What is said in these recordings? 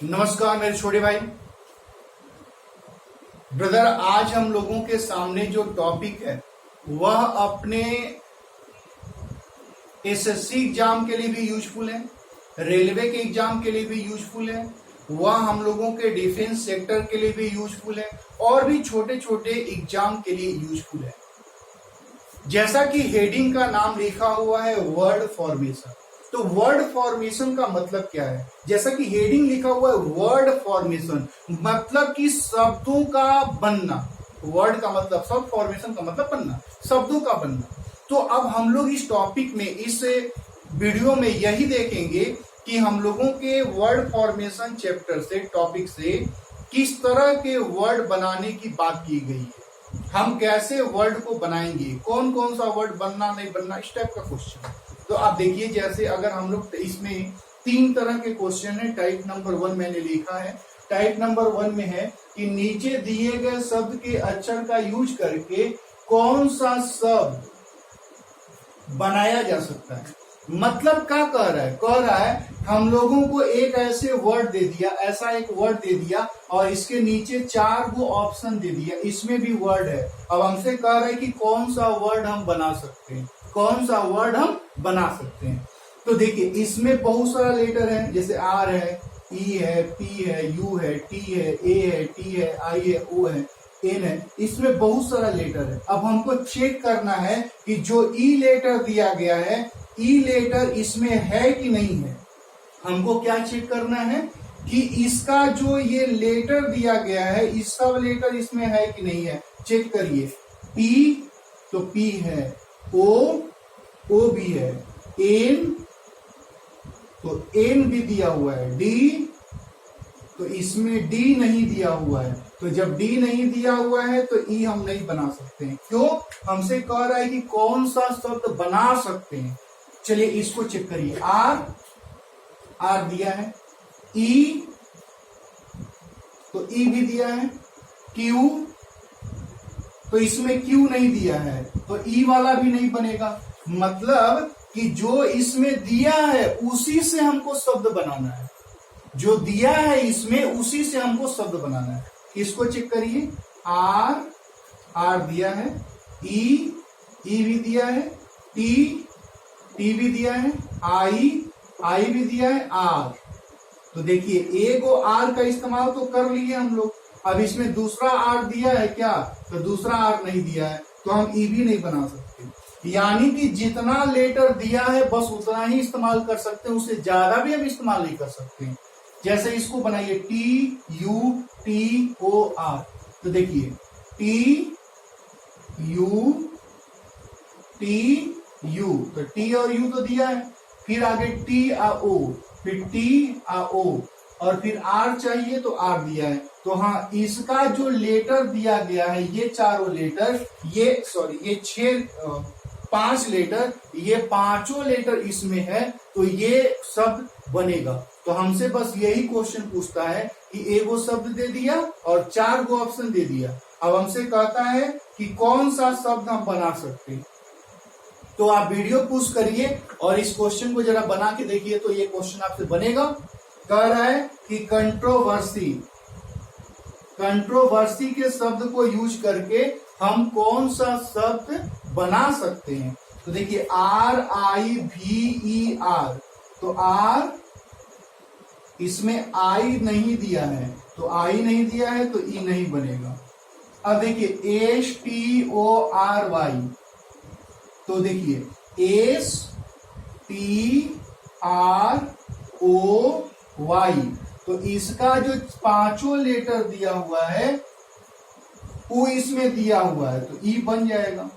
नमस्कार मेरे छोटे भाई ब्रदर। आज हम लोगों के सामने जो टॉपिक है वह अपने एसएससी एग्जाम के लिए भी यूजफुल है, रेलवे के एग्जाम के लिए भी यूजफुल है, वह हम लोगों के डिफेंस सेक्टर के लिए भी यूजफुल है और भी छोटे छोटे एग्जाम के लिए यूजफुल है। जैसा कि हेडिंग का नाम लिखा हुआ है वर्ड फॉर्मेशन, तो वर्ड फॉर्मेशन का मतलब क्या है? जैसा कि हेडिंग लिखा हुआ है वर्ड फॉर्मेशन, मतलब कि शब्दों का बनना। वर्ड का मतलब शब्द, फॉर्मेशन का मतलब बनना, शब्दों का बनना। तो अब हम लोग इस टॉपिक में, इस वीडियो में यही देखेंगे कि हम लोगों के वर्ड फॉर्मेशन चैप्टर से, टॉपिक से किस तरह के वर्ड बनाने की बात की गई है, हम कैसे वर्ड को बनाएंगे, कौन कौन सा वर्ड बनना नहीं बनना, इस टाइप का क्वेश्चन। तो आप देखिए, जैसे अगर हम लोग इसमें 3 तरह के क्वेश्चन है। टाइप नंबर 1 मैंने लिखा है। टाइप नंबर 1 में है कि नीचे दिए गए शब्द के अक्षर का यूज करके कौन सा शब्द बनाया जा सकता है। मतलब क्या कह रहा है? कह रहा है हम लोगों को एक ऐसे वर्ड दे दिया, ऐसा एक वर्ड दे दिया और इसके नीचे 4 गो ऑप्शन दे दिया, इसमें भी वर्ड है। अब हमसे कह रहा है कि कौन सा वर्ड हम बना सकते हैं, कौन सा वर्ड हम बना सकते हैं। तो देखिए, इसमें बहुत सारा लेटर है, जैसे आर है, ई है, पी है, यू है, टी है, ए है, टी है, आई है, ओ है, एन है। इसमें बहुत सारा लेटर है। अब हमको चेक करना है कि जो ई लेटर दिया गया है, ई लेटर इसमें है कि नहीं है। हमको क्या चेक करना है कि इसका जो ये लेटर दिया गया है, इसका लेटर इसमें है कि नहीं है। चेक करिए, पी तो पी है, ओ भी है, एन तो एन भी दिया हुआ है, डी तो इसमें डी नहीं दिया हुआ है। तो जब डी नहीं दिया हुआ है तो ई हम नहीं बना सकते हैं। क्यों? हमसे कह रहा है कि कौन सा शब्द बना सकते हैं। चलिए इसको चेक करिए। आर दिया है, ई तो ई भी दिया है, क्यू तो इसमें क्यू नहीं दिया है तो ई वाला भी नहीं बनेगा। मतलब कि जो इसमें दिया है उसी से हमको शब्द बनाना है, जो दिया है इसमें उसी से हमको शब्द बनाना है। इसको चेक करिए, आर दिया है, ई भी दिया है, टी भी दिया है, आई भी दिया है, आर। तो देखिए, एगो आर का इस्तेमाल तो कर लिए हम लोग। अब इसमें दूसरा आर दिया है क्या? तो दूसरा आर नहीं दिया है, तो हम ई भी नहीं बना सकते। यानी कि जितना लेटर दिया है बस उतना ही इस्तेमाल कर सकते हैं, उससे ज्यादा भी हम इस्तेमाल नहीं कर सकते। जैसे इसको बनाइए, T U T O R. तो देखिए, टी यू तो टी और यू तो दिया है, फिर आगे टी आ ओ, फिर टी आ ओ और फिर आर चाहिए तो आर दिया है। तो हाँ, इसका जो लेटर दिया गया है, ये चारों लेटर, ये 5 लेटर, ये पांचों लेटर इसमें है, तो ये शब्द बनेगा। तो हमसे बस यही क्वेश्चन पूछता है कि एगो शब्द दे दिया और 4 गो ऑप्शन दे दिया। अब हमसे कहता है कि कौन सा शब्द हम बना सकते हैं। तो आप वीडियो पुश करिए और इस क्वेश्चन को जरा बना के देखिए, तो ये क्वेश्चन आपसे बनेगा। कह रहा है कि कंट्रोवर्सी के शब्द को यूज करके हम कौन सा शब्द बना सकते हैं। तो देखिए, RIVER, तो आर, इसमें आई नहीं दिया है तो आई नहीं दिया है तो ई नहीं बनेगा। अब देखिए, STORY, तो देखिए STROY, तो इसका जो 5 लेटर दिया हुआ है वो इसमें दिया हुआ है तो ई बन जाएगा।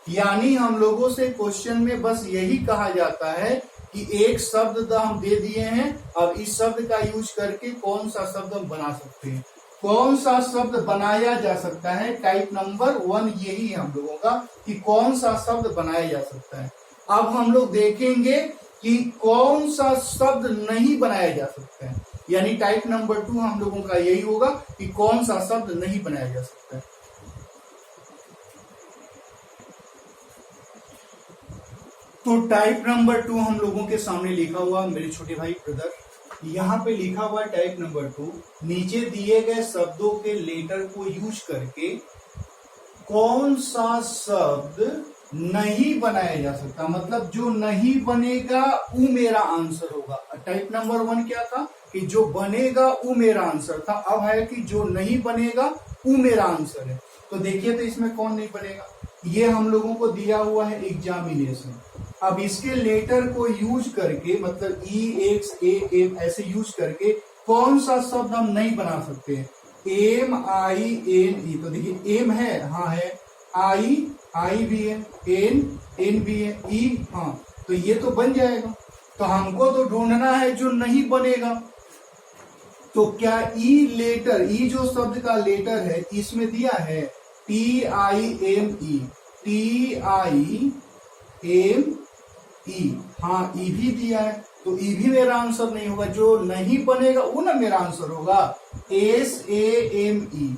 यानी हम लोगों से क्वेश्चन में बस यही कहा जाता है कि एक शब्द हम दे दिए हैं, अब इस शब्द का यूज करके कौन सा शब्द हम बना सकते हैं, कौन सा शब्द बनाया जा सकता है। टाइप नंबर 1 यही है हम लोगों का कि कौन सा शब्द बनाया जा सकता है। अब हम लोग देखेंगे कि कौन सा शब्द नहीं बनाया जा सकता है। यानी टाइप नंबर 2 हम लोगों का यही होगा कि कौन सा शब्द नहीं बनाया जा सकता है। तो टाइप नंबर 2 हम लोगों के सामने लिखा हुआ मेरे छोटे भाई ब्रदर, यहाँ पे लिखा हुआ टाइप नंबर 2, नीचे दिए गए शब्दों के लेटर को यूज करके कौन सा शब्द नहीं बनाया जा सकता, मतलब जो नहीं बनेगा वो मेरा आंसर होगा। टाइप नंबर 1 क्या था कि जो बनेगा वो मेरा आंसर था, अब है कि जो नहीं बनेगा वो मेरा आंसर है। तो देखिए तो इसमें कौन नहीं बनेगा, ये हम लोगों को दिया हुआ है एग्जामिनेशन। अब इसके लेटर को यूज करके, मतलब EXAM ऐसे यूज करके कौन सा शब्द हम नहीं बना सकते हैं। MINE, तो देखिए एम है, हाँ है, आई भी है, एन भी है, ई, हाँ, तो ये तो बन जाएगा। तो हमको तो ढूंढना है जो नहीं बनेगा। तो क्या लेटर, जो शब्द का लेटर है इसमें दिया है TIME, हाँ ई भी दिया है, तो ई भी मेरा आंसर नहीं होगा। जो नहीं बनेगा वो ना मेरा आंसर होगा। SAME,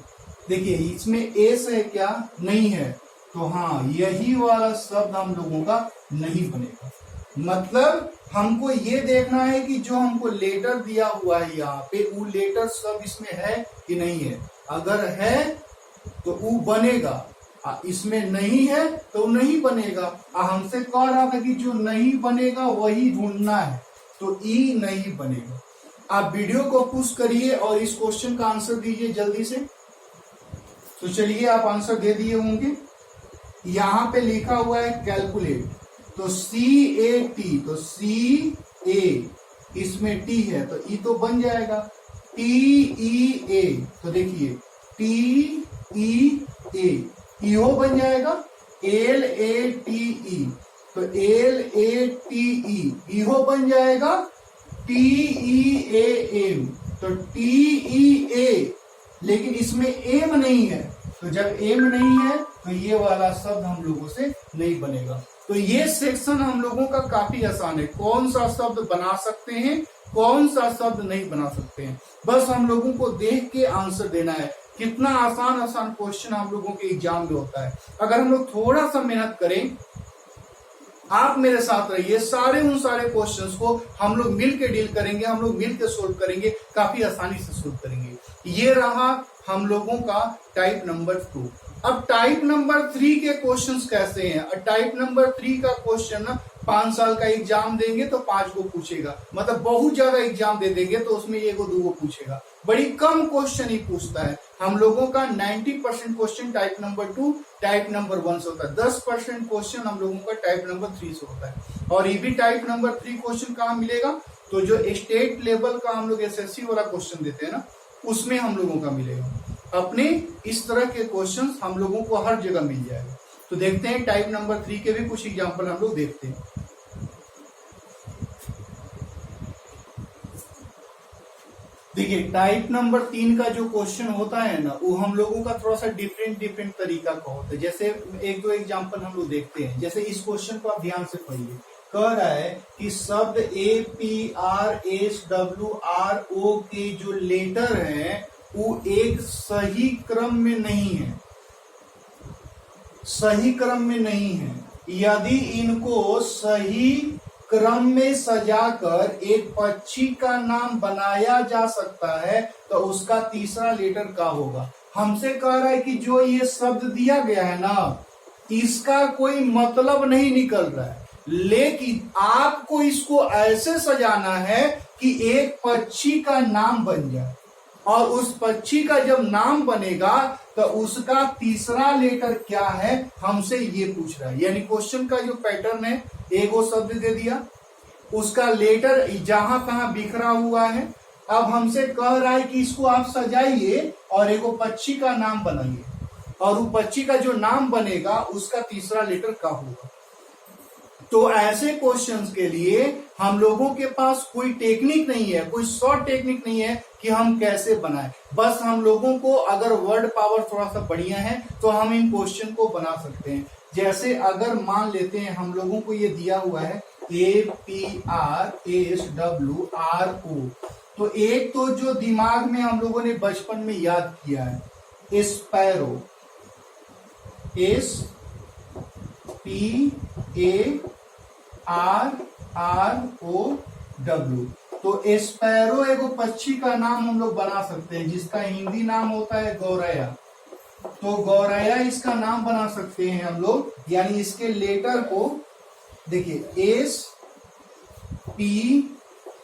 देखिए इसमें एस है क्या, नहीं है, तो हाँ यही वाला शब्द हम लोगों का नहीं बनेगा। मतलब हमको ये देखना है कि जो हमको लेटर दिया हुआ है यहाँ पे, वो लेटर सब इसमें है कि नहीं है। अगर है तो वो बनेगा, इसमें नहीं है तो नहीं बनेगा। हमसे कह रहा था कि जो नहीं बनेगा वही ढूंढना है, तो ई नहीं बनेगा। आप वीडियो को पुश करिए और इस क्वेश्चन का आंसर दीजिए जल्दी से। तो चलिए आप आंसर दे दिए होंगे। यहाँ पे लिखा हुआ है कैलकुलेट, तो CAT, तो CA, इसमें T है तो E तो बन जाएगा। TEA, तो देखिए TEA, ईहो बन जाएगा। LATE, तो LATE, ईहो बन जाएगा। TEAM, तो TEA, लेकिन इसमें एम नहीं है, तो जब एम नहीं है तो ये वाला शब्द हम लोगों से नहीं बनेगा। तो ये सेक्शन हम लोगों का काफी आसान है, कौन सा शब्द बना सकते हैं, कौन सा शब्द नहीं बना सकते हैं, बस हम लोगों को देख के आंसर देना है। कितना आसान क्वेश्चन हम लोगों के एग्जाम में होता है। अगर हम लोग थोड़ा सा मेहनत करें, आप मेरे साथ रहिए, उन सारे क्वेश्चंस को हम लोग मिल के डील करेंगे, हम लोग मिल के सोल्व करेंगे, काफी आसानी से सोल्व करेंगे। ये रहा हम लोगों का टाइप नंबर 2। अब टाइप नंबर 3 के क्वेश्चंस कैसे हैं। टाइप नंबर 3 का क्वेश्चन 5 साल का एग्जाम देंगे तो 5 को पूछेगा, मतलब बहुत ज्यादा एग्जाम दे देंगे तो उसमें 1 2 को पूछेगा, बड़ी कम क्वेश्चन ही पूछता है। हम लोगों का 90% question type number 2, type number 1 से होता है, 10% क्वेश्चन हम लोगों का टाइप नंबर 3 से होता है। और ये भी टाइप नंबर 3 क्वेश्चन कहाँ मिलेगा, तो जो स्टेट लेवल का हम लोग SSC वाला क्वेश्चन देते हैं ना, उसमें हम लोगों का मिलेगा। अपने इस तरह के क्वेश्चंस हम लोगों को हर जगह मिल जाएगा। तो देखते हैं टाइप नंबर 3 के भी कुछ एग्जांपल हम लोग देखते हैं। देखिए टाइप नंबर 3 का जो क्वेश्चन होता है ना, वो हम लोगों का थोड़ा सा डिफरेंट तरीका का होता है। जैसे 1-2 एग्जांपल हम लोग देखते हैं। जैसे इस क्वेश्चन को आप ध्यान से पढ़िए। कह रहा है कि शब्द APRSWRO के जो लेटर हैं वो एक सही क्रम में नहीं है, सही क्रम में नहीं है। यदि इनको सही क्रम में सजाकर एक पक्षी का नाम बनाया जा सकता है तो उसका तीसरा लेटर क्या होगा। हमसे कह रहा है कि जो ये शब्द दिया गया है ना, इसका कोई मतलब नहीं निकल रहा है, लेकिन आपको इसको ऐसे सजाना है कि एक पक्षी का नाम बन जाए, और उस पक्षी का जब नाम बनेगा तो उसका तीसरा लेटर क्या है, हमसे ये पूछ रहा है। यानी क्वेश्चन का जो पैटर्न है, एक वो शब्द दे दिया, उसका लेटर जहां तहां बिखरा हुआ है। अब हमसे कह रहा है कि इसको आप सजाइए और एक पक्षी का नाम बनाइए, और वो पक्षी का जो नाम बनेगा उसका तीसरा लेटर क्या होगा। तो ऐसे क्वेश्चंस के लिए हम लोगों के पास कोई टेक्निक नहीं है, कोई शॉर्ट टेक्निक नहीं है कि हम कैसे बनाएं। बस हम लोगों को अगर वर्ड पावर थोड़ा सा बढ़िया है तो हम इन क्वेश्चन को बना सकते हैं। जैसे अगर मान लेते हैं हम लोगों को ये दिया हुआ है APRSWRO, तो एक तो जो दिमाग में हम लोगों ने बचपन में याद किया है, स्पैरो, SPARROW, तो स्पैरो एगो पक्षी का नाम हम लोग बना सकते हैं, जिसका हिंदी नाम होता है गौरैया। तो गौरैया इसका नाम बना सकते हैं हम लोग, यानी इसके लेटर को देखिए एस पी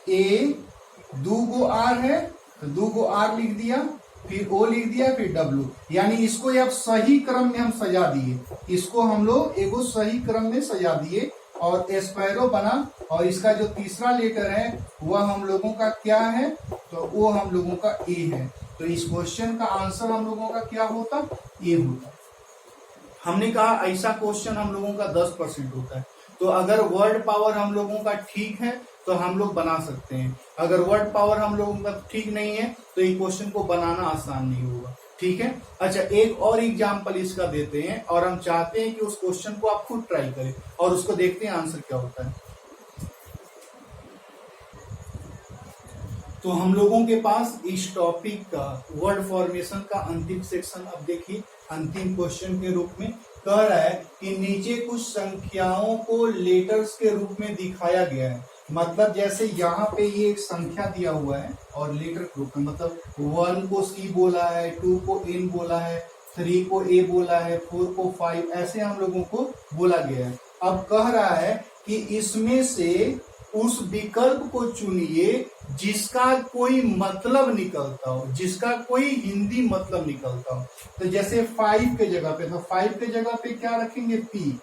ए, दो गो आर है तो दो गो आर लिख दिया, फिर ओ लिख दिया, फिर डब्लू, यानी इसको अब सही क्रम में हम सजा दिए, इसको हम लोग एगो सही क्रम में सजा दिए और स्पैरो बना। और इसका जो तीसरा लेटर है वह हम लोगों का क्या है, तो वो हम लोगों का ए है। तो इस क्वेश्चन का आंसर हम लोगों का क्या होता, ए होता। हमने कहा ऐसा क्वेश्चन हम लोगों का 10% होता है। तो अगर वर्ड पावर हम लोगों का ठीक है तो हम लोग बना सकते हैं, अगर वर्ड पावर हम लोगों का ठीक नहीं है तो ये क्वेश्चन को बनाना आसान नहीं होगा। ठीक है, अच्छा एक और एग्जाम्पल इसका देते हैं और हम चाहते हैं कि उस क्वेश्चन को आप खुद ट्राई करें और उसको देखते हैं आंसर क्या होता है। तो हम लोगों के पास इस टॉपिक का वर्ड फॉर्मेशन का अंतिम सेक्शन, अब देखिए अंतिम क्वेश्चन के रूप में कह रहा है कि नीचे कुछ संख्याओं को लेटर्स के रूप में दिखाया गया है। मतलब जैसे यहाँ पे ये एक संख्या दिया हुआ है और लेटर के रूप में, मतलब 1 को सी बोला है, 2 को एन बोला है, 3 को ए बोला है, 4 को 5, ऐसे हम लोगों को बोला गया है। अब कह रहा है कि इसमें से उस विकल्प को चुनिए जिसका कोई मतलब निकलता हो, जिसका कोई हिंदी मतलब निकलता हो। तो जैसे 5 के जगह पे, तो 5 के जगह पे क्या रखेंगे, पी।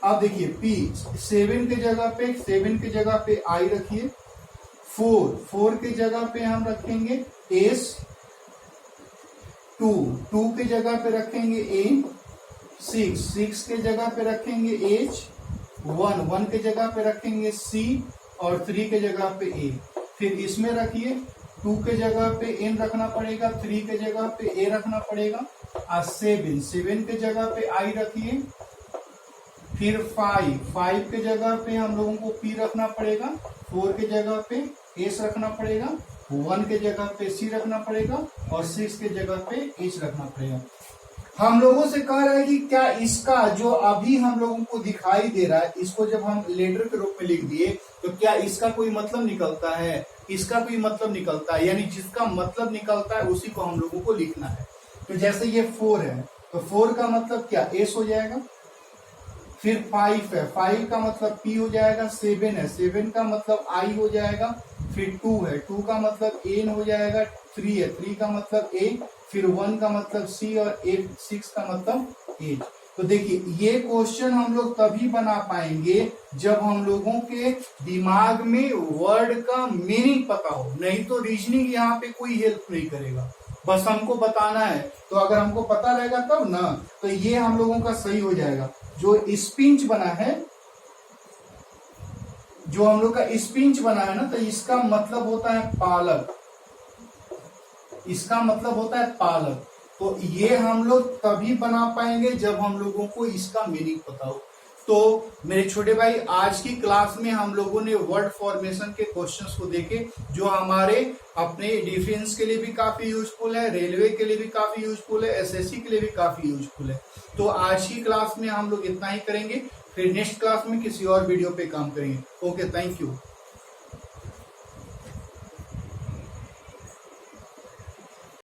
अब देखिए पी, 7 के जगह पे आई रखिए, 4 के जगह पे हम रखेंगे एस, 2 के जगह पे रखेंगे ए, 6 के जगह पे रखेंगे एच, 1 के जगह पे रखेंगे सी और 3 के जगह पे ए। फिर इसमें रखिए 2 के जगह पे एन रखना पड़ेगा, 3 के जगह पे ए रखना पड़ेगा, और 7 के जगह पे आई रखिए। फिर 5 के जगह पे हम लोगों को पी रखना पड़ेगा, 4 के जगह पे एस रखना पड़ेगा, 1 के जगह पे सी रखना पड़ेगा और 6 के जगह पे एच रखना पड़ेगा। हम लोगों से कह रहा है कि क्या इसका जो अभी हम लोगों को दिखाई दे रहा है, इसको जब हम लेटर के रूप में लिख दिए तो क्या इसका कोई मतलब निकलता है, इसका कोई मतलब निकलता है, यानी जिसका मतलब निकलता है उसी को हम लोगों को लिखना है। तो जैसे ये 4 है तो 4 का मतलब क्या, एस हो जाएगा। फिर 5 है, 5 का मतलब पी हो जाएगा। 7 है, 7 का मतलब आई हो जाएगा। फिर 2 है, 2 का मतलब एन हो जाएगा। 3 है, 3 का मतलब ए। फिर 1 का मतलब सी और 6 का मतलब एच। तो देखिए ये क्वेश्चन हम लोग तभी बना पाएंगे जब हम लोगों के दिमाग में वर्ड का मीनिंग पता हो, नहीं तो रीजनिंग यहाँ पे कोई हेल्प नहीं करेगा, बस हमको बताना है। तो अगर हमको पता रहेगा तब ना, तो ये हम लोगों का सही हो जाएगा। जो स्पिंच बना है, जो हम लोग का स्पिंच बना है ना, तो इसका मतलब होता है पालक, इसका मतलब होता है पालक। तो ये हम लोग तभी बना पाएंगे जब हम लोगों को इसका मीनिंग पता हो। तो मेरे छोटे भाई आज की क्लास में हम लोगों ने वर्ड फॉर्मेशन के क्वेश्चंस को देखे, जो हमारे अपने डिफेंस के लिए भी काफी यूजफुल है, रेलवे के लिए भी काफी यूजफुल है, एसएससी के लिए भी काफी यूजफुल है। तो आज की क्लास में हम लोग इतना ही करेंगे, फिर नेक्स्ट क्लास में किसी और वीडियो पे काम करेंगे। Okay, thank you.